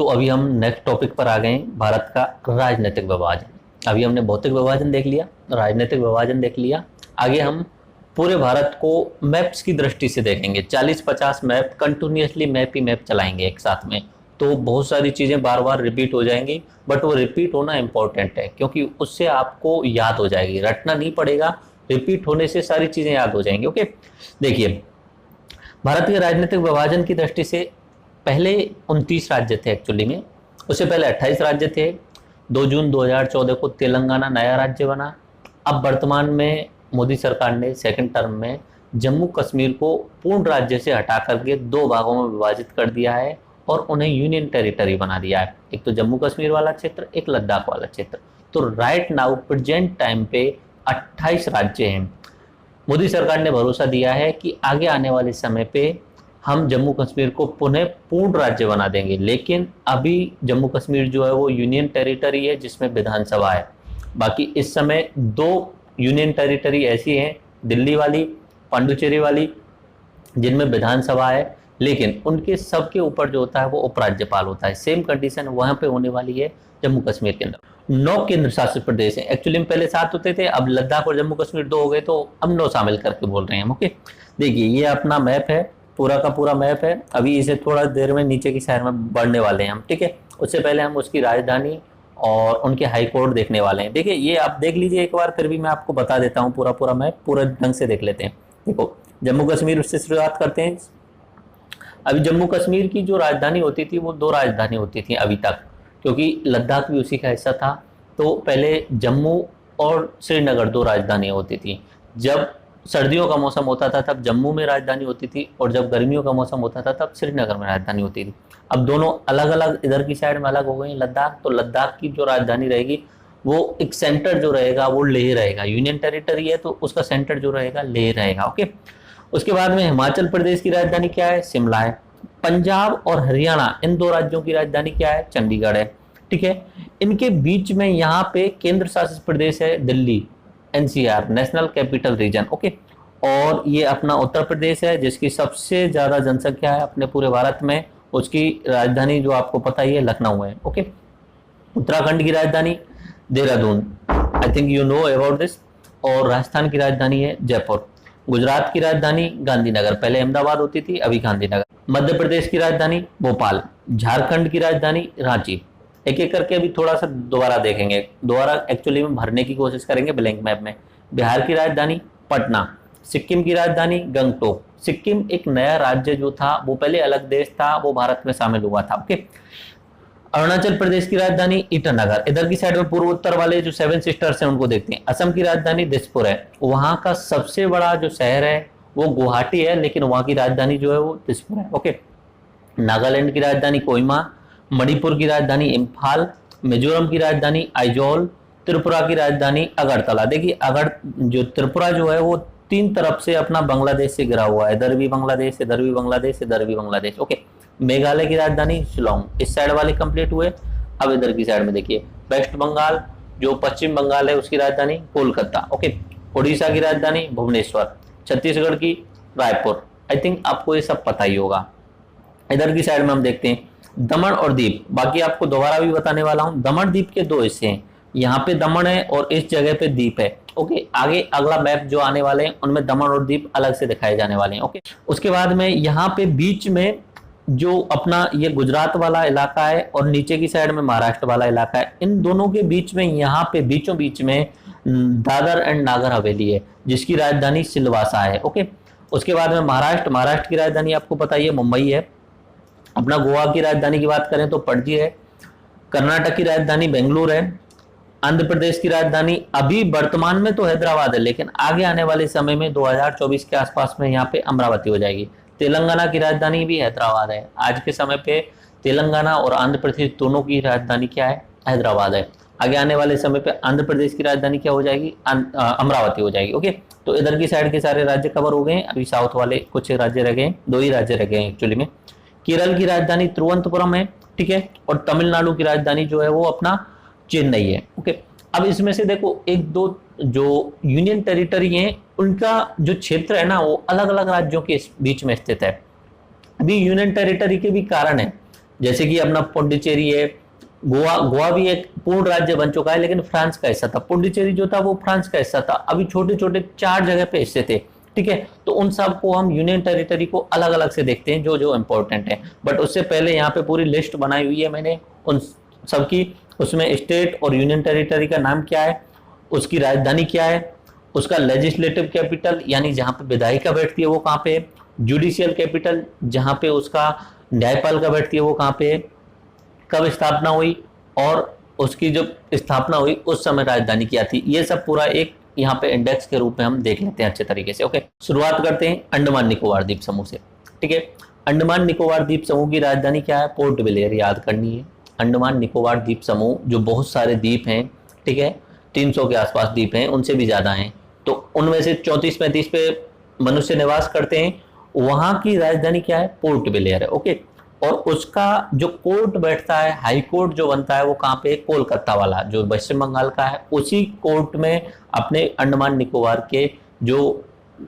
तो अभी हम नेक्स्ट टॉपिक पर आ गए हैं, भारत का राजनीतिक विभाजन। अभी हमने भौतिक विभाजन देख लिया, राजनीतिक विभाजन देख लिया। आगे हम पूरे भारत को मैप्स की दृष्टि से देखेंगे। 40-50 मैप कंटिन्यूसली मैप ही मैप चलाएंगे एक साथ में, तो बहुत सारी चीज़ें बार बार रिपीट हो जाएंगी, बट वो रिपीट होना इंपॉर्टेंट है क्योंकि उससे आपको याद हो जाएगी, रटना नहीं पड़ेगा, रिपीट होने से सारी चीज़ें याद हो जाएंगी। ओके, देखिए भारत के राजनीतिक विभाजन की दृष्टि से पहले 29 राज्य थे एक्चुअली में, उससे पहले 28 राज्य थे। 2 जून 2014 को तेलंगाना नया राज्य बना। अब वर्तमान में मोदी सरकार ने सेकंड टर्म में जम्मू कश्मीर को पूर्ण राज्य से हटा करके 2 भागों में विभाजित कर दिया है और उन्हें यूनियन टेरिटरी बना दिया है। एक तो जम्मू कश्मीर वाला क्षेत्र, एक लद्दाख वाला क्षेत्र। तो राइट नाउ प्रेजेंट टाइम पे 28 राज्य हैं। मोदी सरकार ने भरोसा दिया है कि आगे आने वाले समय पे हम जम्मू कश्मीर को पुनः पूर्ण राज्य बना देंगे, लेकिन अभी जम्मू कश्मीर जो है वो यूनियन टेरिटरी है जिसमें विधानसभा है। बाकी इस समय 2 यूनियन टेरिटरी ऐसी हैं, दिल्ली वाली, पांडुचेरी वाली, जिनमें विधानसभा है, लेकिन उनके सबके ऊपर जो होता है वो उपराज्यपाल होता है। सेम कंडीशन वहां पे होने वाली है जम्मू कश्मीर के अंदर। 9 केंद्र शासित प्रदेश हैं, एक्चुअली में पहले 7 होते थे, अब लद्दाख और जम्मू कश्मीर 2 हो गए, तो अब 9 शामिल करके बोल रहे हैं हम। ओके, देखिए ये अपना मैप है, पूरा का पूरा मैप है। अभी इसे थोड़ा देर में नीचे की साइड में बढ़ने वाले हैं हम, ठीक है। उससे पहले हम उसकी राजधानी और उनके हाई कोर्ट देखने वाले हैं। देखिए ये आप देख लीजिए एक बार, फिर भी मैं आपको बता देता हूँ पूरा पूरा मैप, पूरा ढंग से देख लेते हैं। देखो जम्मू कश्मीर से शुरुआत करते हैं। अभी जम्मू कश्मीर की जो राजधानी होती थी वो 2 राजधानी होती थी अभी तक, क्योंकि लद्दाख भी उसी का हिस्सा था। तो पहले जम्मू और श्रीनगर 2 राजधानियाँ होती थी। जब सर्दियों का मौसम होता था तब जम्मू में राजधानी होती थी, और जब गर्मियों का मौसम होता था तब श्रीनगर में राजधानी होती थी। अब दोनों अलग अलग इधर की साइड में अलग हो गई लद्दाख। तो लद्दाख की जो राजधानी रहेगी वो एक सेंटर जो रहेगा वो लेह रहेगा। यूनियन टेरिटरी है तो उसका सेंटर जो रहेगा लेह रहेगा। ओके, उसके बाद में हिमाचल प्रदेश की राजधानी क्या है? शिमला है। पंजाब और हरियाणा इन 2 राज्यों की राजधानी क्या है? चंडीगढ़ है, ठीक है। इनके बीच में यहाँ पे केंद्र शासित प्रदेश है Delhi, NCR, national capital region. Okay, और ये अपना उत्तर प्रदेश है जिसकी सबसे ज्यादा जनसंख्या है अपने पूरे भारत में। उसकी राजधानी जो आपको पता ही है लखनऊ है। ओके, उत्तराखंड की राजधानी Dehradun, I think you know about this. और राजस्थान की राजधानी है जयपुर। गुजरात की राजधानी गांधीनगर, पहले अहमदाबाद होती थी, अभी गांधीनगर। मध्य प्रदेश की राजधानी भोपाल। झारखंड की राजधानी रांची। एक एक करके अभी थोड़ा सा दोबारा देखेंगे, दोबारा एक्चुअली में भरने की कोशिश करेंगे ब्लैंक मैप में। बिहार की राजधानी पटना। सिक्किम की राजधानी गंगटोक। सिक्किम एक नया राज्य जो था, वो पहले अलग देश था, वो भारत में शामिल हुआ था। ओके, अरुणाचल प्रदेश की राजधानी ईटानगर। इधर की साइड में पूर्वोत्तर वाले जो 7 सिस्टर्स हैं उनको देखते हैं। असम की राजधानी दिसपुर है। वहां का सबसे बड़ा जो शहर है वो गुवाहाटी है, लेकिन वहां की राजधानी जो है वो दिसपुर है। ओके, नागालैंड की राजधानी कोहिमा। मणिपुर की राजधानी इम्फाल। मिजोरम की राजधानी आइजोल। त्रिपुरा की राजधानी अगरतला। देखिए जो त्रिपुरा जो है वो 3 तरफ से अपना बांग्लादेश से घिरा हुआ है, इधर भी बांग्लादेश, इधर भी बांग्लादेश, इधर भी बांग्लादेश। ओके, मेघालय की राजधानी शिलोंग। इस साइड वाले कंप्लीट हुए। अब इधर की साइड में देखिए, वेस्ट बंगाल, जो पश्चिम बंगाल है उसकी राजधानी कोलकाता। ओके, उड़ीसा की राजधानी भुवनेश्वर। छत्तीसगढ़ की रायपुर। आई थिंक आपको ये सब पता ही होगा। इधर की साइड में हम देखते हैं दमन और दीप। बाकी आपको दोबारा भी बताने वाला हूं, दमन द्वीप के 2 हिस्से हैं, यहाँ पे दमन है और इस जगह पे दीप है। ओके, आगे अगला मैप जो आने वाले हैं उनमें दमन और दीप अलग से दिखाए जाने वाले हैं। ओके, उसके बाद में यहाँ पे बीच में जो अपना ये गुजरात वाला इलाका है और नीचे की साइड में महाराष्ट्र वाला इलाका है, इन दोनों के बीच में यहाँ पे बीचों बीच में दादर एंड नागर हवेली है जिसकी राजधानी सिलवासा है। ओके, उसके बाद में महाराष्ट्र की राजधानी आपको पता ही है मुंबई है। अपना गोवा की राजधानी की बात करें तो पणजी है। कर्नाटक की राजधानी बेंगलुरु है। आंध्र प्रदेश की राजधानी अभी वर्तमान में तो हैदराबाद है, लेकिन आगे आने वाले समय में 2024 के आसपास में यहाँ पे अमरावती हो जाएगी। तेलंगाना की राजधानी भी हैदराबाद है। आज के समय पे तेलंगाना और आंध्र प्रदेश दोनों की राजधानी क्या है? हैदराबाद है। आगे आने वाले समय पे आंध्र प्रदेश की राजधानी क्या हो जाएगी? अमरावती हो जाएगी। ओके, तो इधर की साइड के सारे राज्य कवर हो गए हैं। अभी साउथ वाले कुछ राज्य रह गए, 2 ही राज्य रह गए एक्चुअली में। केरल की राजधानी तिरुवनंतपुरम है, ठीक है, और तमिलनाडु की राजधानी जो है वो अपना चेन्नई है। ओके, अब इसमें से देखो 1-2 जो यूनियन टेरिटरी हैं उनका जो क्षेत्र है ना वो अलग अलग राज्यों के बीच में स्थित है। अभी यूनियन टेरिटरी के भी कारण है, जैसे कि अपना पुडुचेरी है, गोवा, गोवा भी एक पूर्ण राज्य बन चुका है लेकिन फ्रांस का हिस्सा था। पुडुचेरी जो था वो फ्रांस का हिस्सा था। अभी छोटे छोटे 4 जगह पे हिस्से थे, ठीक है। तो उन सब को हम यूनियन टेरिटरी को अलग अलग से देखते हैं जो जो इंपॉर्टेंट है। बट उससे पहले यहाँ पे पूरी लिस्ट बनाई हुई है मैंने उन सबकी। उसमें स्टेट और यूनियन टेरिटरी का नाम क्या है, उसकी राजधानी क्या है, उसका लेजिस्लेटिव कैपिटल यानी जहाँ पे विधायिका बैठती है वो कहाँ पे है, जुडिशियल कैपिटल जहाँ पे उसका न्यायपालिका बैठती है वो कहाँ पे है, कब स्थापना हुई और उसकी जब स्थापना हुई उस समय राजधानी क्या थी। ये सब पूरा एक यहाँ पे इंडेक्स के रूप में हम देख लेते हैं अच्छे तरीके से। ओके, शुरुआत करते हैं अंडमान निकोबार द्वीप समूह से, ठीक है। अंडमान निकोबार द्वीप समूह की राजधानी क्या है, पोर्ट ब्लेयर याद करनी है। अंडमान निकोबार द्वीप समूह जो बहुत सारे द्वीप हैं, ठीक है, 300 के आसपास द्वीप हैं, उनसे भी ज्यादा हैं, तो उनमें से 34-35 पे मनुष्य निवास करते हैं। वहां की राजधानी क्या है, पोर्ट ब्लेयर है। ओके, और उसका जो कोर्ट बैठता है, हाई कोर्ट जो बनता है वो कहाँ पे, कोलकाता वाला जो पश्चिम बंगाल का है, उसी कोर्ट में अपने अंडमान निकोबार के जो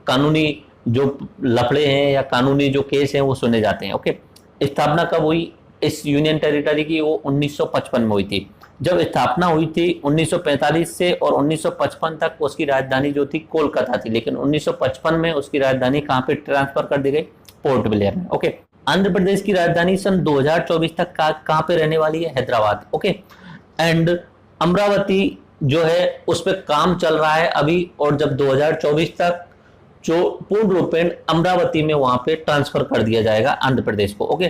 कानूनी जो लफड़े हैं या कानूनी जो केस हैं वो सुने जाते हैं। ओके, स्थापना कब हुई इस यूनियन टेरिटरी की, वो 1955 में हुई थी। जब स्थापना हुई थी 1945 से और 1955 तक उसकी राजधानी जो थी कोलकाता थी, लेकिन 1955 में उसकी राजधानी कहाँ पे ट्रांसफर कर दी गई, पोर्ट ब्लेयर में। ओके, आंध्र प्रदेश की राजधानी सन 2024 तक कहाँ पे रहने वाली है, हैदराबाद। ओके, एंड अमरावती जो है उस पर काम चल रहा है अभी, और जब 2024 तक जो पूर्ण रूपेण अमरावती में वहां पे ट्रांसफर कर दिया जाएगा आंध्र प्रदेश को। ओके,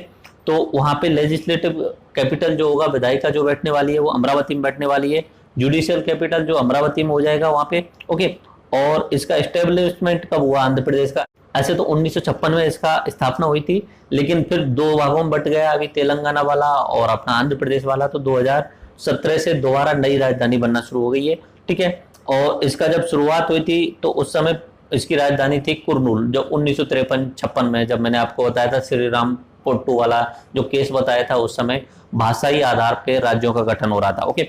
तो वहां पे लेजिस्लेटिव कैपिटल जो होगा, विधायिका जो बैठने वाली है वो अमरावती में बैठने वाली है। जुडिशियल कैपिटल जो अमरावती में हो जाएगा वहां पे। ओके, और इसका एस्टेब्लिशमेंट कब हुआ आंध्र प्रदेश का, ऐसे तो 1956 में इसका स्थापना हुई थी, लेकिन फिर 2 भागों में बट गया, अभी तेलंगाना वाला और अपना आंध्र प्रदेश वाला। तो 2017 से दोबारा नई राजधानी बनना शुरू हो गई है, ठीक है। और इसका जब शुरुआत हुई थी तो उस समय इसकी राजधानी थी कुरनूल, जो 1953-56 में, जब मैंने आपको बताया था श्री राम पोट्टू वाला जो केस बताया था, उस समय भाषाई आधार पे राज्यों का गठन हो रहा था। ओके,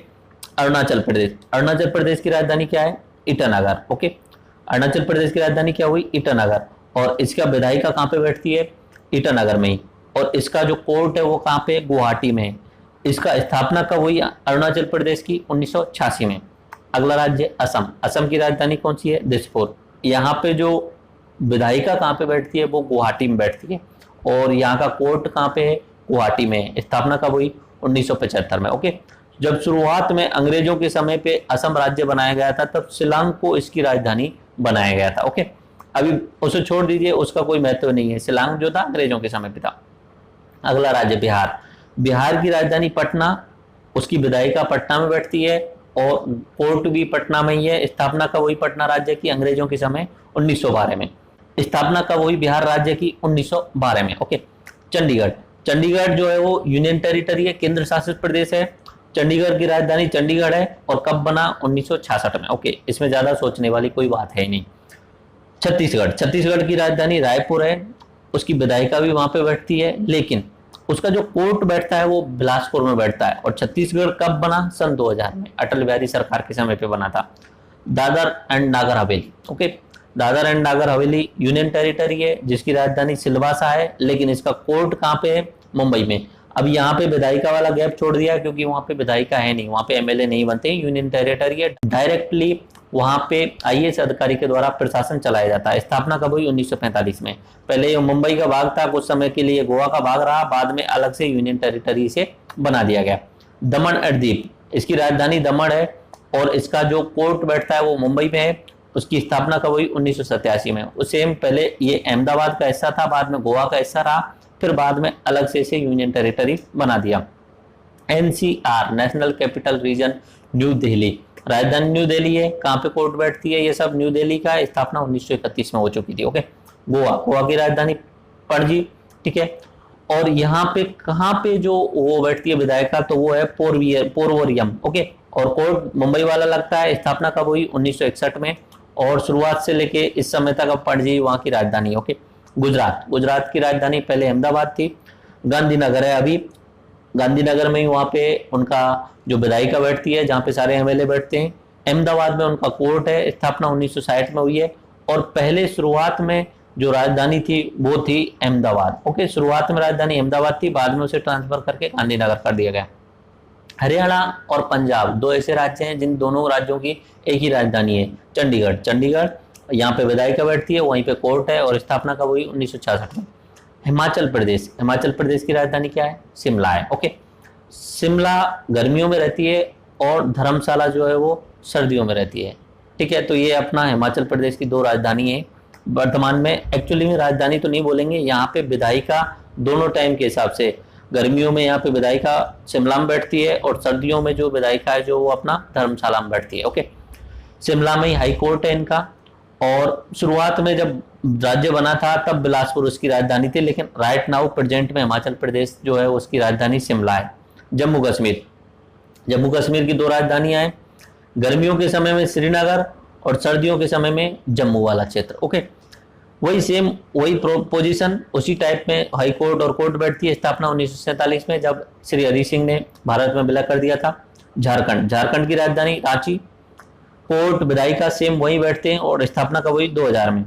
अरुणाचल प्रदेश, अरुणाचल प्रदेश की राजधानी क्या है, ईटानगर। ओके, अरुणाचल प्रदेश की राजधानी क्या हुई, ईटानगर, और इसका विधायिका कहाँ पे बैठती है, ईटानगर में ही, और इसका जो कोर्ट है वो कहाँ पे, गुवाहाटी में है। इसका स्थापना कब हुई अरुणाचल प्रदेश की, 1986 में। अगला राज्य असम, असम की राजधानी कौन सी है, दिसपुर। यहाँ पे जो विधायिका कहाँ पे बैठती है, वो गुवाहाटी में बैठती है, और यहाँ का कोर्ट कहाँ पे है, गुवाहाटी में। स्थापना कब हुई, 1975 में। ओके, जब शुरुआत में अंग्रेजों के समय पे असम राज्य बनाया गया था, तब शिलांग को इसकी राजधानी बनाया गया था। ओके, अभी उसे छोड़ दीजिए, उसका कोई महत्व नहीं है, शिलांग जो था अंग्रेजों के समय पे था। अगला राज्य बिहार, बिहार की राजधानी पटना, उसकी विधायिका पटना में बैठती है और कोर्ट भी पटना में ही है। स्थापना कब हुई पटना राज्य की, अंग्रेजों के समय 1912 में। स्थापना कब हुई बिहार राज्य की, 1912 में। ओके, चंडीगढ़, चंडीगढ़ जो है वो यूनियन टेरिटरी है, केंद्र शासित प्रदेश है। चंडीगढ़ की राजधानी चंडीगढ़ है, और कब बना, 1966 में। ओके, इसमें ज्यादा सोचने वाली कोई बात है नहीं। छत्तीसगढ़, छत्तीसगढ़ की राजधानी रायपुर है, उसकी विधायिका भी वहां पे बैठती है, लेकिन उसका जो कोर्ट बैठता है वो बिलासपुर में बैठता है। और छत्तीसगढ़ कब बना, सन 2000 में, अटल बिहारी सरकार के समय पे बना था। Dadar and Nagar Haveli, okay, Dadar and Nagar Haveli union territory है, जिसकी राजधानी सिलवासा है, लेकिन इसका कोर्ट कहाँ पे है, मुंबई में। अब यहाँ पे विधायिका वाला गैप छोड़ दिया, क्योंकि वहां पे विधायिका है नहीं, वहां पे एमएलए नहीं बनते, यूनियन टेरिटरी है, डायरेक्टली वहां पे आईएएस अधिकारी के द्वारा प्रशासन चलाया जाता है। स्थापना कब हुई, 1945 में। पहले ये मुंबई का भाग था, कुछ समय के लिए गोवा का भाग रहा, बाद में अलग से यूनियन टेरिटरी से बना दिया गया। दमन एंड दीप, इसकी राजधानी दमन है, और इसका जो कोर्ट बैठता है वो मुंबई में है। उसकी स्थापना कब हुई, 1987 में। उससे पहले ये अहमदाबाद का हिस्सा था, बाद में गोवा का हिस्सा रहा, फिर बाद में अलग से इसे यूनियन टेरिटरी बना दिया। NCR, national capital region, new Delhi, राजधानी न्यू दिल्ली है। कहाँ पे कोर्ट बैठती है, ये सब न्यू दिल्ली का। स्थापना 1931 में हो चुकी थी। ओके, गोवा, गोवा की राजधानी पणजी, ठीक है। और यहाँ पे कहाँ पे जो वो बैठती है विधायिका, तो वो है पोरवोरियम। ओके, और कोर्ट मुंबई वाला लगता है। स्थापना कब हुई, 1961 में, और शुरुआत से लेके इस समय तक अब पणजी वहाँ की राजधानी। ओके, गुजरात, गुजरात की राजधानी पहले अहमदाबाद थी, गांधीनगर है अभी। गांधीनगर में ही वहाँ पे उनका जो विधायिका बैठती है, जहाँ पे सारे एमएलए बैठते हैं। अहमदाबाद में उनका कोर्ट है। स्थापना 1960 में हुई है, और पहले शुरुआत में जो राजधानी थी वो थी अहमदाबाद। ओके, शुरुआत में राजधानी अहमदाबाद थी, बाद में उसे ट्रांसफर करके गांधीनगर कर दिया गया। हरियाणा और पंजाब दो ऐसे राज्य हैं जिन दोनों राज्यों की एक ही राजधानी है, चंडीगढ़। चंडीगढ़, यहाँ पे विधायिका बैठती है, वहीं पे कोर्ट है, और स्थापना कब हुई? 1966 में। हिमाचल प्रदेश, हिमाचल प्रदेश की राजधानी क्या है? शिमला है। ओके, शिमला गर्मियों में रहती है और धर्मशाला जो है वो सर्दियों में रहती है। ठीक है, तो ये अपना हिमाचल प्रदेश की दो राजधानी है वर्तमान में। एक्चुअली में राजधानी तो नहीं बोलेंगे, यहाँ पे विधायिका दोनों टाइम के हिसाब से, गर्मियों में यहाँ पे विधायिका शिमला में बैठती है और सर्दियों में जो विधायिका है जो वो अपना धर्मशाला में बैठती है। ओके, शिमला में ही हाई कोर्ट है इनका, और शुरुआत में जब राज्य बना था तब बिलासपुर उसकी राजधानी थी, लेकिन राइट नाउ प्रेजेंट में हिमाचल प्रदेश जो है उसकी राजधानी शिमला है। जम्मू कश्मीर, जम्मू कश्मीर की दो राजधानियां हैं, गर्मियों के समय में श्रीनगर और सर्दियों के समय में जम्मू वाला क्षेत्र। ओके, वही सेम वही पोजीशन उसी टाइप में हाई कोर्ट और कोर्ट बैठती है। स्थापना 1947 में जब श्री हरि सिंह ने भारत में विलय कर दिया था। झारखंड, झारखंड की राजधानी रांची, कोर्ट विधायिका सेम वही बैठते हैं, और स्थापना कब हुई? 2000 में।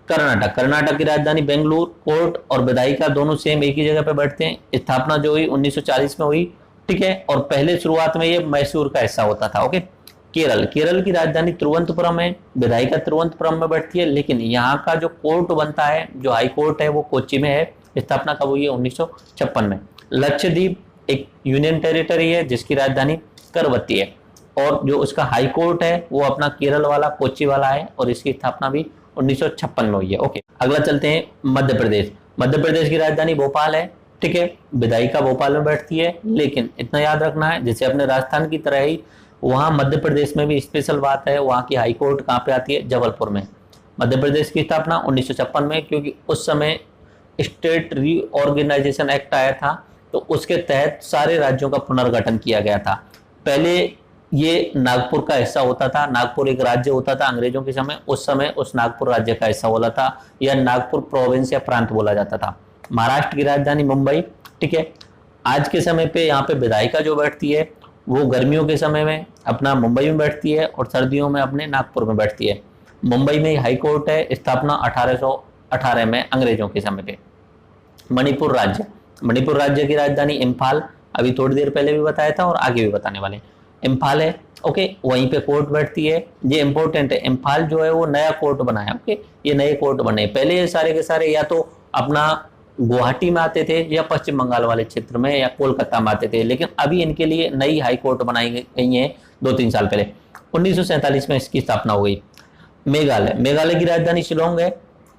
कर्नाटक, कर्नाटक की राजधानी बेंगलुरु, कोर्ट और विधायिका दोनों सेम एक ही जगह पे बैठते हैं। स्थापना जो हुई 1940 में हुई। ठीक है, और पहले शुरुआत में ये मैसूर का हिस्सा होता था। ओके, केरल, केरल की राजधानी तिरुवनंतपुरम है, विधायिका तिरुवनंतपुरम में बैठती है, लेकिन यहाँ का जो कोर्ट बनता है, जो हाई कोर्ट है, वो कोच्चि में है। स्थापना कब हुई है? 1956 में। लक्षद्वीप एक यूनियन टेरिटरी है जिसकी राजधानी करवती है, और जो उसका हाई कोर्ट है वो अपना केरल वाला कोच्चि वाला है, और इसकी स्थापना भी 1956 में हुई है। ओके, अगला चलते हैं मध्य प्रदेश। मध्य प्रदेश की राजधानी भोपाल है। ठीक है, विधायिका भोपाल में बैठती है, लेकिन इतना याद रखना है जैसे अपने राजस्थान की तरह ही वहां मध्य प्रदेश में भी स्पेशल बात है, वहां की हाई कोर्ट कहाँ पे आती है? जबलपुर में। मध्य प्रदेश की स्थापना 1956 में, क्योंकि उस समय स्टेट रीऑर्गेनाइजेशन एक्ट आया था, तो उसके तहत सारे राज्यों का पुनर्गठन किया गया था। पहले ये नागपुर का हिस्सा होता था, नागपुर एक राज्य होता था अंग्रेजों के समय, उस समय उस नागपुर राज्य का हिस्सा बोला था, या नागपुर प्रोविंस या प्रांत बोला जाता था। महाराष्ट्र की राजधानी मुंबई। ठीक है, आज के समय पे यहाँ पे विधायिका जो बैठती है वो गर्मियों के समय में अपना मुंबई में बैठती है, और सर्दियों में अपने नागपुर में बैठती है। मुंबई में हाई कोर्ट है, स्थापना 1818 में अंग्रेजों के समय पे। मणिपुर राज्य, मणिपुर राज्य की राजधानी इम्फाल, अभी थोड़ी देर पहले भी बताया था और आगे भी बताने वाले। इम्फाल है। ओके, वहीं पे कोर्ट बैठती है। ये इंपॉर्टेंट है, इम्फाल जो है वो नया कोर्ट बना है। ओके, ये नए कोर्ट बने, पहले ये सारे के सारे या तो अपना गुवाहाटी में आते थे, या पश्चिम बंगाल वाले क्षेत्र में, या कोलकाता में आते थे, लेकिन अभी इनके लिए नई हाई कोर्ट बनाई गई है 2-3 साल पहले। 1947 में इसकी स्थापना हो गई। मेघालय, मेघालय की राजधानी शिलोंग है,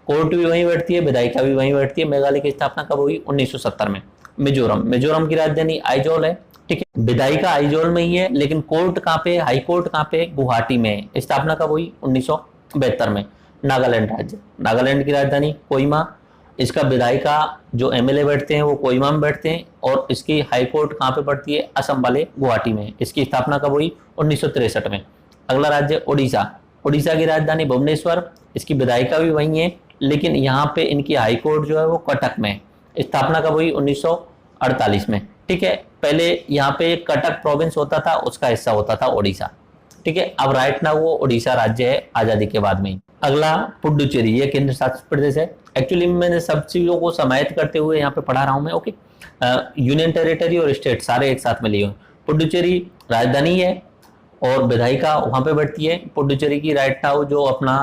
कोर्ट भी वहीं बैठती है, विधायिका भी वहीं बैठती है। मेघालय की स्थापना कब हुई? 1970 में। मिजोरम, मिजोरम की राजधानी आइजोल है। ठीक है, विधायिका आइजोल में ही है, लेकिन कोर्ट कहाँ पे? हाई कोर्ट कहाँ पे? गुवाहाटी में। स्थापना कब हुई? 1972 में। नागालैंड राज्य, नागालैंड की राजधानी कोहिमा, इसका विधायिका जो एमएलए बैठते हैं वो कोहिमा में बैठते हैं, और इसकी हाई कोर्ट कहाँ पे पड़ती है? असम वाले गुवाहाटी में। इसकी स्थापना कब हुई? 1963 में। अगला राज्य उड़ीसा, उड़ीसा की राजधानी भुवनेश्वर, इसकी विधायिका भी वही है, लेकिन यहाँ पे इनकी हाई कोर्ट जो है वो कटक में। स्थापना कब हुई? 1948 में। ठीक है, पहले यहाँ पे कटक प्रोविंस होता था, उसका हिस्सा होता था उड़ीसा। ठीक है, अब राइट नाउ वो उड़ीसा राज्य है आजादी के बाद में। अगला पुडुचेरी, ये केंद्र शासित प्रदेश है। एक्चुअली मैंने सब चीजों को समाहित करते हुए यहाँ पे पढ़ा रहा हूँ मैं। ओके, यूनियन टेरिटरी और स्टेट सारे एक साथ में लिए हुए। पुडुचेरी राजधानी है और विधायिका वहां पे बैठती है। पुडुचेरी की राइट नाउ जो अपना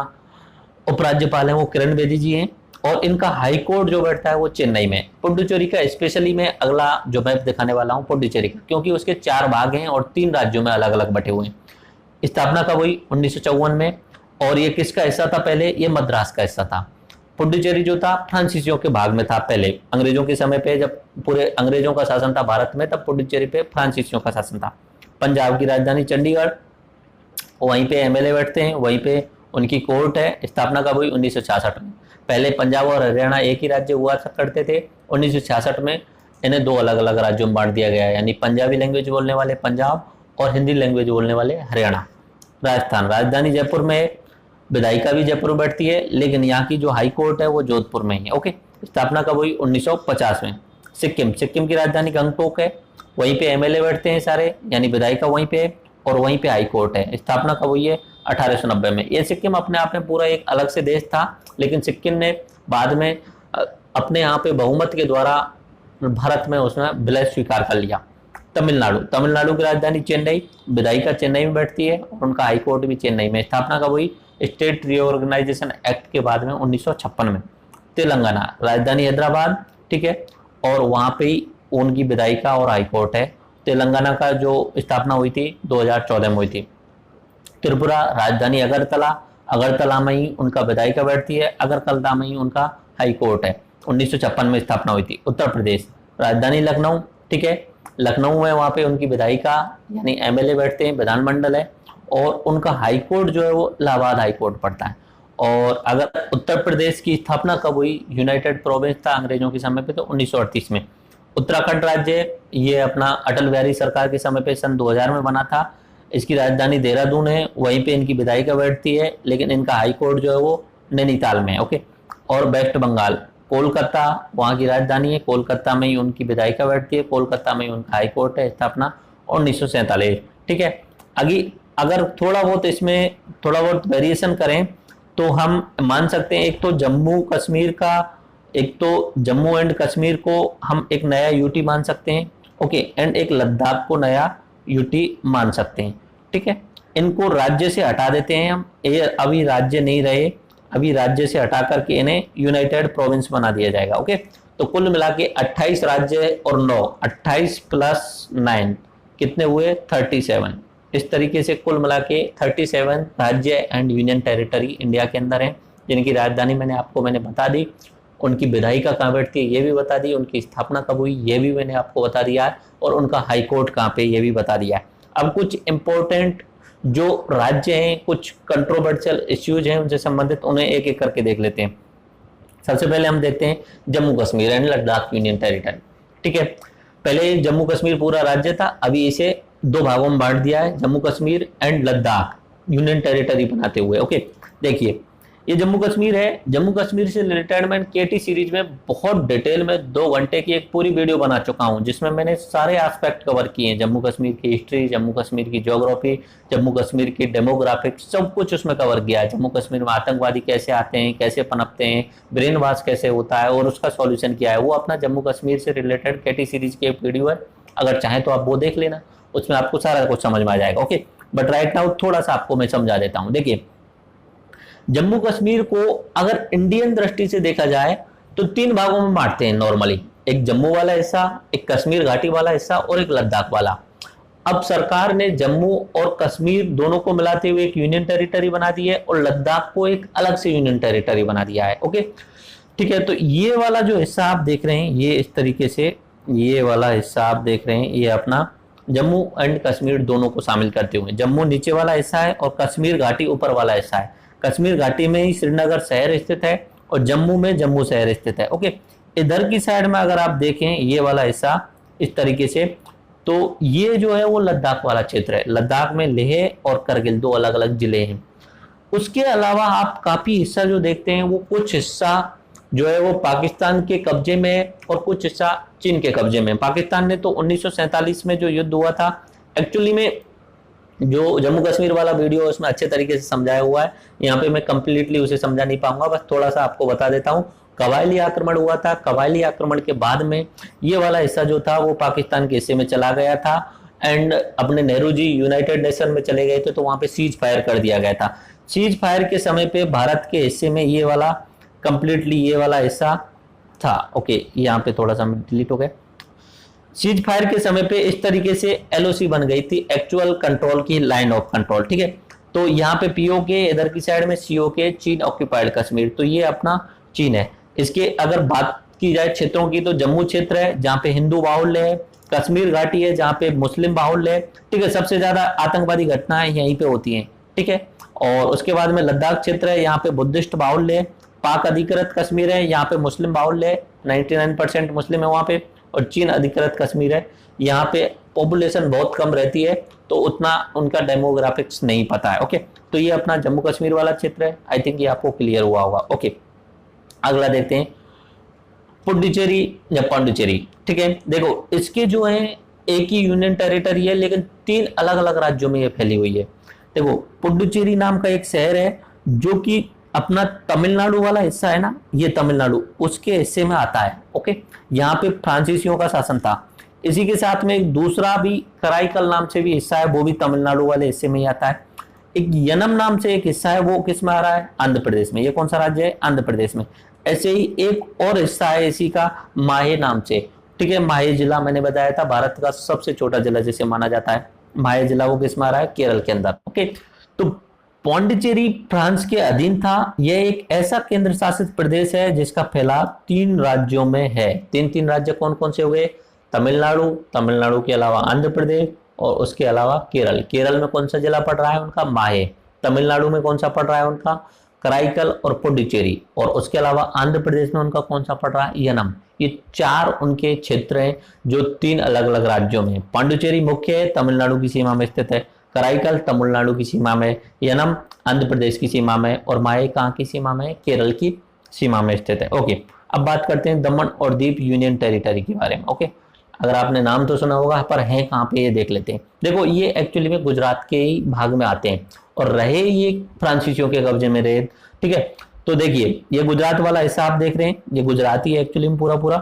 उपराज्यपाल है वो किरण बेदी जी हैं, और इनका हाई कोर्ट जो बैठता है वो चेन्नई में। पुडुचेरी का स्पेशली मैं अगला जो मैप दिखाने वाला हूँ पुडुचेरी का, क्योंकि उसके 4 भाग हैं और 3 राज्यों में अलग अलग बटे हुए हैं। स्थापना कब हुई? 1954 में। और ये किसका हिस्सा था? पहले ये मद्रास का हिस्सा था। पुडुचेरी जो था फ्रांसीसियों के भाग में था पहले, अंग्रेजों के समय पे जब पूरे अंग्रेजों का शासन था भारत में, तब पुडुचेरी पे फ्रांसीसियों का शासन था। पंजाब की राजधानी चंडीगढ़, वहीं पे एमएलए बैठते हैं, वहीं पे उनकी कोर्ट है। स्थापना कब हुई? 1966 में। पहले पंजाब और हरियाणा एक ही राज्य हुआ करते थे, 1966 में इन्हें 2 अलग अलग राज्यों में बांट दिया गया है, यानी पंजाबी लैंग्वेज बोलने वाले पंजाब और हिंदी लैंग्वेज बोलने वाले हरियाणा। राजस्थान, राजधानी जयपुर में है, विधायिका भी जयपुर में बैठती है, लेकिन यहाँ की जो हाई कोर्ट है वो जोधपुर में ही है। ओके, स्थापना कब हुई? 1950 में। सिक्किम, सिक्किम की राजधानी गंगटोक है, वहीं पे एमएलए बैठते हैं सारे, यानी विधायिका वहीं पे है और वहीं पे हाई कोर्ट है। स्थापना कब हुई है? 1890 में। ये सिक्किम अपने आप में पूरा एक अलग से देश था, लेकिन सिक्किम ने बाद में अपने यहाँ पे बहुमत के द्वारा भारत में उसने विलय स्वीकार कर लिया। तमिलनाडु की राजधानी चेन्नई, विधायिका चेन्नई में बैठती है और उनका हाईकोर्ट भी चेन्नई में। स्थापना कब हुई? स्टेट रीऑर्गेनाइजेशन एक्ट के बाद में 1956 में। तेलंगाना राजधानी हैदराबाद, ठीक है, और वहां पे ही उनकी विधायिका और हाईकोर्ट है। तेलंगाना का जो स्थापना हुई थी 2014 में हुई थी। त्रिपुरा राजधानी अगरतला में ही उनका विधायिका बैठती है, अगरतला में ही उनका हाईकोर्ट है। 1956 में स्थापना हुई थी। उत्तर प्रदेश राजधानी लखनऊ, ठीक है, लखनऊ में वहां पे उनकी विधायिका यानी एमएलए बैठते हैं, विधानमंडल है, और उनका हाईकोर्ट जो है वो इलाहाबाद हाईकोर्ट पड़ता है। और अगर उत्तर प्रदेश की स्थापना कब हुई? यूनाइटेड प्रोविंस था अंग्रेजों के समय पे, तो 1938 में। उत्तराखंड राज्य ये अपना अटल बिहारी सरकार के समय पे सन 2000 में बना था। इसकी राजधानी देहरादून है, वहीं पे इनकी विधायिका बैठती है, लेकिन इनका हाईकोर्ट जो है वो नैनीताल में है। ओके। और वेस्ट बंगाल कोलकाता वहाँ की राजधानी है, कोलकाता में ही उनकी विधायिका बैठती है, कोलकाता में ही उनका हाईकोर्ट है। स्थापना 1947, ठीक है। अगर थोड़ा बहुत इसमें थोड़ा बहुत वेरिएशन करें तो हम मान सकते हैं एक तो जम्मू एंड कश्मीर को हम एक नया यूटी मान सकते हैं, ओके, एंड एक लद्दाख को नया यूटी मान सकते हैं, ठीक है। इनको राज्य से हटा देते हैं हम, ये अभी राज्य नहीं रहे, अभी राज्य से हटा करके इन्हें यूनाइटेड प्रोविंस बना दिया जाएगा, ओके। तो कुल मिला के 28 राज्य और 9, 28 प्लस 9 कितने हुए? 37। इस तरीके से कुल मिला के 37 राज्य एंड यूनियन टेरिटरी इंडिया के अंदर हैं, जिनकी राजधानी मैंने बता दी, उनकी विधायिका कहाँ बैठती है ये भी बता दी, उनकी स्थापना कब हुई ये भी मैंने आपको बता दिया है, और उनका हाईकोर्ट कहाँ पे ये भी बता दिया है। अब कुछ इंपॉर्टेंट जो राज्य हैं, कुछ कंट्रोवर्शियल इश्यूज हैं उनसे संबंधित, उन्हें एक एक करके देख लेते हैं। सबसे पहले हम देखते हैं Jammu Kashmir and Ladakh union territory, ठीक है। पहले जम्मू कश्मीर पूरा राज्य था, अभी इसे 2 भागों में बांट दिया है, Jammu Kashmir and Ladakh union territory बनाते हुए, ओके। देखिए ये जम्मू कश्मीर है, जम्मू कश्मीर से रिलेटेड मैं केटी सीरीज में बहुत डिटेल में 2 घंटे की एक पूरी वीडियो बना चुका हूं, जिसमें मैंने सारे एस्पेक्ट कवर किए हैं, जम्मू कश्मीर की हिस्ट्री, जम्मू कश्मीर की ज्योग्राफी, जम्मू कश्मीर की डेमोग्राफिक्स, सब कुछ उसमें कवर किया है। जम्मू कश्मीर में आतंकवादी कैसे आते हैं, कैसे पनपते हैं, ब्रेन वॉश कैसे होता है और उसका सॉल्यूशन क्या है, वो अपना जम्मू कश्मीर से रिलेटेड केटी सीरीज की एक वीडियो है, अगर चाहें तो आप वो देख लेना, उसमें आपको सारा कुछ समझ में आ जाएगा, ओके। बट राइट नाउ थोड़ा सा आपको मैं समझा देता हूं। देखिए जम्मू कश्मीर को अगर इंडियन दृष्टि से देखा जाए तो 3 भागों में बांटते हैं नॉर्मली, एक जम्मू वाला हिस्सा, एक कश्मीर घाटी वाला हिस्सा और एक लद्दाख वाला। अब सरकार ने जम्मू और कश्मीर दोनों को मिलाते हुए एक यूनियन टेरिटरी बना दी है और लद्दाख को एक अलग से यूनियन टेरिटरी बना दिया है, ओके, ठीक है। तो ये वाला जो हिस्सा आप देख रहे हैं, ये इस तरीके से ये वाला हिस्सा आप देख रहे हैं, ये अपना जम्मू एंड कश्मीर दोनों को शामिल करते हुए, जम्मू नीचे वाला हिस्सा है और कश्मीर घाटी ऊपर वाला हिस्सा है। कश्मीर घाटी में ही श्रीनगर शहर स्थित है और जम्मू में जम्मू शहर स्थित है, ओके। इधर की साइड में अगर आप देखें ये वाला हिस्सा इस तरीके से, तो ये जो है वो लद्दाख वाला क्षेत्र है। लद्दाख में लेह और करगिल 2 अलग अलग जिले हैं। उसके अलावा आप काफी हिस्सा जो देखते हैं, वो कुछ हिस्सा जो है वो पाकिस्तान के कब्जे में है और कुछ हिस्सा चीन के कब्जे में। पाकिस्तान ने तो 1947 में जो युद्ध हुआ था, एक्चुअली में जो जम्मू कश्मीर वाला वीडियो उसमें अच्छे तरीके से समझाया हुआ है, यहाँ पे मैं कंप्लीटली उसे समझा नहीं पाऊंगा, बस थोड़ा सा आपको बता देता हूँ। कबायली आक्रमण हुआ था, कबायली आक्रमण के बाद में ये वाला हिस्सा जो था वो पाकिस्तान के हिस्से में चला गया था एंड अपने नेहरू जी यूनाइटेड नेशन में चले गए थे, तो वहां पे सीज फायर कर दिया गया था। सीज फायर के समय पे भारत के हिस्से में ये वाला कंप्लीटली ये वाला हिस्सा था, ओके। यहाँ पे थोड़ा सा डिलीट हो गया। सीज फायर के समय पे इस तरीके से एलओसी बन गई थी, एक्चुअल कंट्रोल की लाइन ऑफ कंट्रोल, ठीक है। तो यहाँ पे पीओके, इधर की साइड में सीओके, चीन ऑक्यूपाइड कश्मीर, तो ये अपना चीन है। इसके अगर बात की जाए क्षेत्रों की, तो जम्मू क्षेत्र है जहाँ पे हिंदू बाहुल्य है, कश्मीर घाटी है जहाँ पे मुस्लिम बाहुल्य है, ठीक है। सबसे ज्यादा आतंकवादी घटनाएं यहीं पे होती हैं, ठीक है। और उसके बाद में लद्दाख क्षेत्र है, यहाँ पे बुद्धिस्ट बाहुल्य है। पाक अधिकृत कश्मीर है, यहाँ पे मुस्लिम बाहुल्य है, 99% मुस्लिम है वहाँ पे। और चीन अधिकृत कश्मीर है, यहाँ पे पॉपुलेशन बहुत कम रहती है, तो उतना उनका डेमोग्राफिक्स नहीं पता है, ओके। तो ये अपना जम्मू कश्मीर वाला क्षेत्र है। आई थिंक ये आपको क्लियर हुआ होगा, ओके। अगला देखते हैं पुडुचेरी या पांडिचेरी, ठीक है। देखो इसके जो है एक ही यूनियन टेरिटरी है, लेकिन 3 अलग अलग राज्यों में ये फैली हुई है। देखो पुडुचेरी नाम का एक शहर है जो कि अपना तमिलनाडु वाला हिस्सा है ना, ये तमिलनाडु उसके हिस्से में आता है। ओके, यहाँ पे फ्रांसीसियों का शासन था। इसी के साथ में एक दूसरा भी कराईकल नाम से भी हिस्सा है, वो भी तमिलनाडु वाले हिस्से में ही आता है। एक यनम नाम से एक हिस्सा है, वो किस में आ रहा है, आंध्र प्रदेश में। ये कौन सा राज्य है, आंध्र प्रदेश में। ऐसे ही एक और हिस्सा है इसी का, माहे नाम से। ठीक है, माहे जिला मैंने बताया था भारत का सबसे छोटा जिला जिसे माना जाता है, माहे जिला, वो किस में आ रहा है, केरल के अंदर। ओके, तो पौंडीचेरी फ्रांस के अधीन था। यह एक ऐसा केंद्र शासित प्रदेश है जिसका फैलाव 3 राज्यों में है। तीन राज्य कौन कौन से हुए, तमिलनाडु, तमिलनाडु के अलावा आंध्र प्रदेश और उसके अलावा केरल। केरल में कौन सा जिला पड़ रहा है उनका, माहे। तमिलनाडु में कौन सा पड़ रहा है उनका, कराईकल और पुडुचेरी। और उसके अलावा आंध्र प्रदेश में उनका कौन सा पड़ रहा है, यनम। ये 4 उनके क्षेत्र हैं जो 3 अलग अलग राज्यों में। पांडुचेरी मुख्य है, तमिलनाडु की सीमा में स्थित है। कराईकल तमिलनाडु की सीमा में, यनम आंध्र प्रदेश की सीमा में, और माहे कहाँ की सीमा में, केरल की सीमा में स्थित है। ओके, अब बात करते हैं दमन और दीप यूनियन टेरिटरी के बारे में। ओके, अगर आपने नाम तो सुना होगा, पर है कहाँ पे ये देख लेते हैं। देखो, ये एक्चुअली में गुजरात के ही भाग में आते हैं और रहे ये फ्रांसीसियों के कब्जे में रहे। ठीक है, तो देखिए ये गुजरात वाला हिस्सा आप देख रहे हैं, ये गुजराती है एक्चुअली में पूरा पूरा।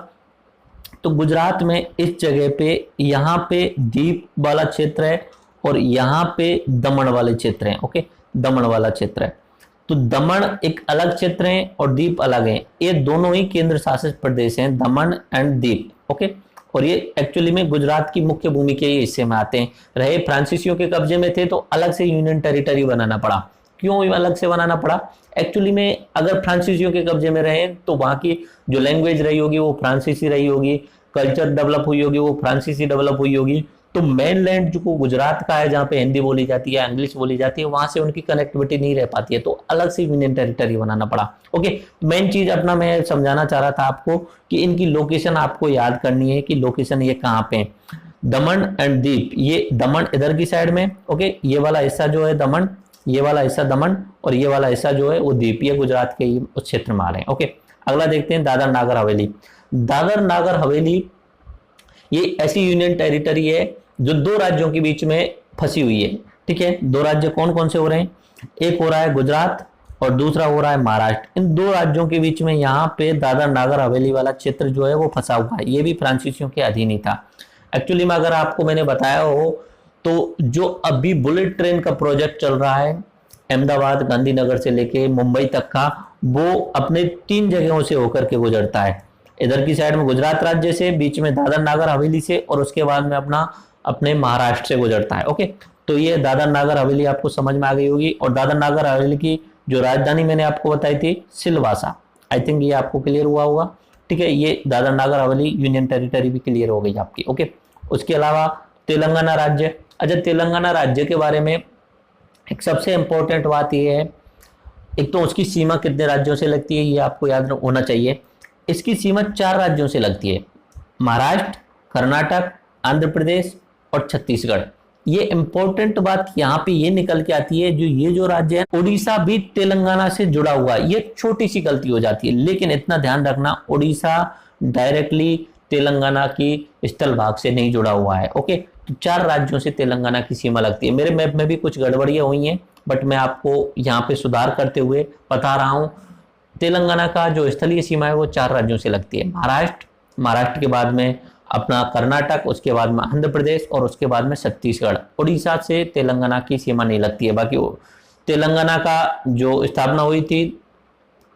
तो गुजरात में इस जगह पे, यहाँ पे दीप वाला क्षेत्र है और यहाँ पे दमन वाले क्षेत्र हैं। ओके, दमन वाला क्षेत्र है। तो दमन एक अलग क्षेत्र है और दीप अलग है। ये दोनों ही केंद्र शासित प्रदेश हैं, दमन एंड दीप। ओके, और ये एक्चुअली में गुजरात की मुख्य भूमि के हिस्से में आते हैं। रहे फ्रांसीसियों के कब्जे में थे तो अलग से यूनियन टेरिटरी बनाना पड़ा। क्यों अलग से बनाना पड़ा, एक्चुअली में अगर फ्रांसीसियों के कब्जे में रहे तो वहां की जो लैंग्वेज रही होगी वो फ्रांसीसी रही होगी, कल्चर डेवलप हुई होगी वो फ्रांसीसी डेवलप हुई होगी। तो मेन लैंड जो गुजरात का है, जहाँ पे हिंदी बोली जाती है, इंग्लिश बोली जाती है, वहां से उनकी कनेक्टिविटी नहीं रह पाती है, तो अलग से यूनियन टेरिटरी बनाना पड़ा। ओके, मेन चीज अपना मैं समझाना चाह रहा था आपको कि इनकी लोकेशन आपको याद करनी है कि लोकेशन ये कहाँ पे है। दमन एंड दीप, ये दमन इधर की साइड में। ओके, ये वाला हिस्सा जो है दमन, ये वाला हिस्सा दमन, और ये वाला हिस्सा जो है वो द्वीप, ये गुजरात के ही उस क्षेत्र में आ रहे हैं। ओके, अगला देखते हैं दादर नागर हवेली। दादर नागर हवेली ये ऐसी यूनियन टेरिटरी है जो 2 राज्यों के बीच में फंसी हुई है। ठीक है, 2 राज्य कौन कौन से हो रहे हैं, एक हो रहा है गुजरात और दूसरा हो रहा है महाराष्ट्र। इन 2 राज्यों के बीच में यहाँ पे दादर नागर हवेली वाला क्षेत्र जो है वो फंसा हुआ है। ये भी फ्रांसीसियों के अधीन ही था। एक्चुअली में अगर आपको मैंने बताया हो तो जो अभी बुलेट ट्रेन का प्रोजेक्ट चल रहा है अहमदाबाद गांधीनगर से लेके मुंबई तक का, वो अपने 3 जगहों से होकर के गुजरता है। इधर की साइड में गुजरात राज्य से, बीच में दादर नागर हवेली से, और उसके बाद में अपने महाराष्ट्र से गुजरता है। ओके, तो ये दादर नागर हवेली आपको समझ में आ गई होगी। और दादर नागर हवेली की जो राजधानी मैंने आपको बताई थी सिलवासा, आई थिंक ये आपको क्लियर हुआ होगा। ठीक है, ये दादर नागर हवेली यूनियन टेरिटरी भी क्लियर हो गई आपकी। ओके, उसके अलावा तेलंगाना राज्य। अच्छा, तेलंगाना राज्य के बारे में एक सबसे इंपॉर्टेंट बात यह है, एक तो उसकी सीमा कितने राज्यों से लगती है ये आपको याद होना चाहिए। इसकी सीमा 4 राज्यों से लगती है, महाराष्ट्र, कर्नाटक, आंध्र प्रदेश और छत्तीसगढ़। ये इंपॉर्टेंट बात यहाँ पे ये निकल के आती है, ये जो राज्य है उड़ीसा भी तेलंगाना से जुड़ा हुआ है। ये छोटी सी गलती हो जाती है, लेकिन इतना ध्यान रखना उड़ीसा डायरेक्टली तेलंगाना की स्थल भाग से नहीं जुड़ा हुआ है। ओके, तो 4 राज्यों से तेलंगाना की सीमा लगती है। मेरे मैप में भी कुछ गड़बड़ियां हुई हैं, बट मैं आपको यहाँ पे सुधार करते हुए बता रहा हूँ। तेलंगाना का जो स्थलीय सीमा है वो 4 राज्यों से लगती है, महाराष्ट्र के बाद में अपना कर्नाटक, उसके बाद में आंध्र प्रदेश और उसके बाद में छत्तीसगढ़। उड़ीसा से तेलंगाना की सीमा नहीं लगती है। बाकी तेलंगाना का जो स्थापना हुई थी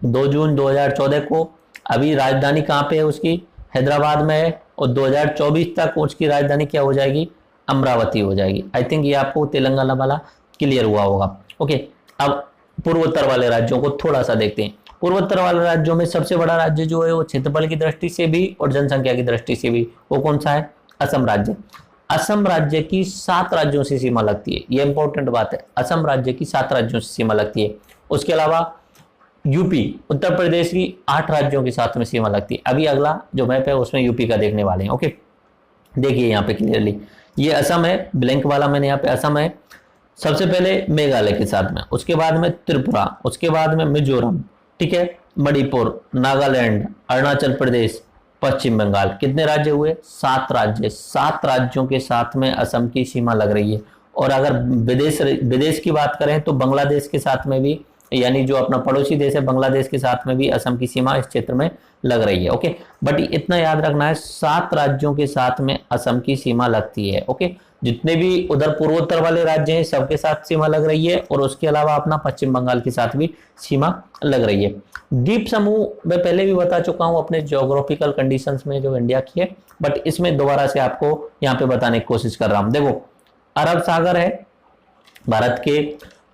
2 जून 2014 को, अभी राजधानी कहाँ पे है उसकी, हैदराबाद में है, और 2024 तक उसकी राजधानी क्या हो जाएगी, अमरावती हो जाएगी। आई थिंक ये आपको तेलंगाना वाला क्लियर हुआ होगा। ओके, अब पूर्वोत्तर वाले राज्यों को थोड़ा सा देखते हैं। पूर्वोत्तर वाले राज्यों में सबसे बड़ा राज्य जो है वो क्षेत्रफल की दृष्टि से भी और जनसंख्या की दृष्टि से भी, वो कौन सा है, असम राज्य। असम राज्य की 7 राज्यों से सीमा लगती है, ये इंपॉर्टेंट बात है। असम राज्य की 7 राज्यों से सीमा लगती है। उसके अलावा यूपी, उत्तर प्रदेश की 8 राज्यों के साथ में सीमा लगती है। अभी अगला जो मैप है उसमें यूपी का देखने वाले हैं। ओके, देखिए यहाँ पे क्लियरली ये असम है, ब्लैंक वाला मैंने यहाँ पे असम है। सबसे पहले मेघालय के साथ में, उसके बाद में त्रिपुरा, उसके बाद में मिजोरम, ठीक है, मणिपुर, नागालैंड, अरुणाचल प्रदेश, पश्चिम बंगाल। कितने राज्य हुए, 7 राज्य। 7 राज्यों के साथ में असम की सीमा लग रही है। और अगर विदेश की बात करें तो बांग्लादेश के साथ में भी यानी जो अपना पड़ोसी देश है बांग्लादेश के साथ में भी असम की सीमा इस क्षेत्र में लग रही है। ओके, बट इतना याद रखना है 7 राज्यों के साथ में असम की सीमा लगती है। ओके, जितने भी उधर पूर्वोत्तर वाले राज्य हैं सबके साथ सीमा लग रही है, और उसके अलावा अपना पश्चिम बंगाल के साथ भी सीमा लग रही है। द्वीप समूह मैं पहले भी बता चुका हूं अपने ज्योग्राफिकल कंडीशंस में जो इंडिया की है, बट इसमें दोबारा से आपको यहाँ पे बताने की कोशिश कर रहा हूं। देखो, अरब सागर है भारत के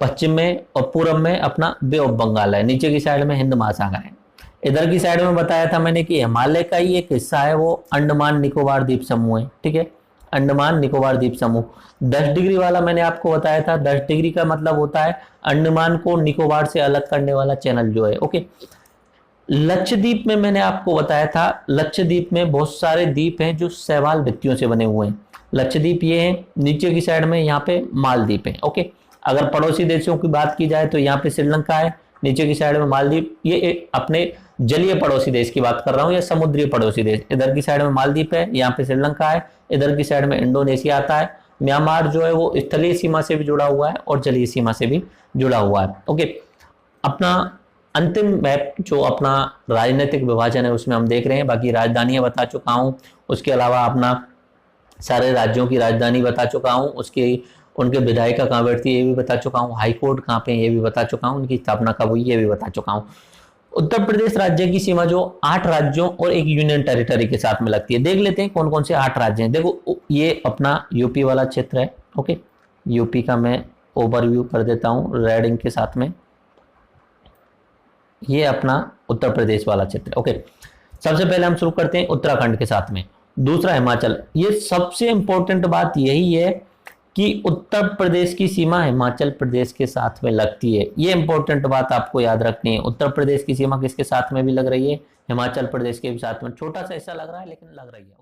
पश्चिम में, और पूर्व में अपना बे ऑफ बंगाल है, नीचे की साइड में हिंद महासागर है। इधर की साइड में बताया था मैंने कि हिमालय का ही एक हिस्सा है वो अंडमान निकोबार द्वीप समूह है। ठीक है, अंडमान निकोबार द्वीप समूह 10 डिग्री वाला मैंने आपको बताया था। 10 डिग्री का मतलब होता है अंडमान को निकोबार से अलग करने वाला चैनल जो है। ओके, लक्षद्वीप में मैंने आपको बताया था, लक्षद्वीप में बहुत सारे द्वीप हैं जो शैवाल भित्तियों से बने हुए हैं। लक्षद्वीप ये है, नीचे की साइड में यहाँ पे मालदीप है। ओके, अगर पड़ोसी देशों की बात की जाए तो यहाँ पे श्रीलंका है, नीचे की साइड में मालदीप। ये अपने जलीय पड़ोसी देश की बात कर रहा हूँ या समुद्री पड़ोसी देश। इधर की साइड में मालदीप है, यहाँ पे श्रीलंका है, इधर की साइड में इंडोनेशिया आता है। म्यांमार जो है वो स्थलीय सीमा से भी जुड़ा हुआ है और जलीय सीमा से भी जुड़ा हुआ है। ओके, अपना अंतिम मैप जो अपना राजनीतिक विभाजन है उसमें हम देख रहे हैं। बाकी राजधानियां बता चुका हूं, उसके अलावा अपना सारे राज्यों की राजधानी बता चुका हूं, उसके उनके विधायिका कहाँ बैठती है ये भी बता चुका हूँ, हाईकोर्ट कहाँ पे ये भी बता चुका हूँ, उनकी स्थापना कब हुई ये भी बता चुका हूँ। उत्तर प्रदेश राज्य की सीमा जो 8 राज्यों और एक यूनियन टेरिटरी के साथ में लगती है। देख लेते हैं कौन कौन से 8 राज्य हैं। देखो, ये अपना यूपी वाला क्षेत्र है। ओके, यूपी का मैं ओवरव्यू कर देता हूँ रेड इंक के साथ में। ये अपना उत्तर प्रदेश वाला क्षेत्र है। ओके, सबसे पहले हम शुरू करते हैं उत्तराखंड के साथ में, दूसरा हिमाचल। ये सबसे इंपॉर्टेंट बात यही है कि उत्तर प्रदेश की सीमा हिमाचल प्रदेश के साथ में लगती है। ये इंपॉर्टेंट बात आपको याद रखनी है। उत्तर प्रदेश की सीमा किसके साथ में भी लग रही है, हिमाचल प्रदेश के भी साथ में। छोटा सा हिस्सा लग रहा है लेकिन लग रही है।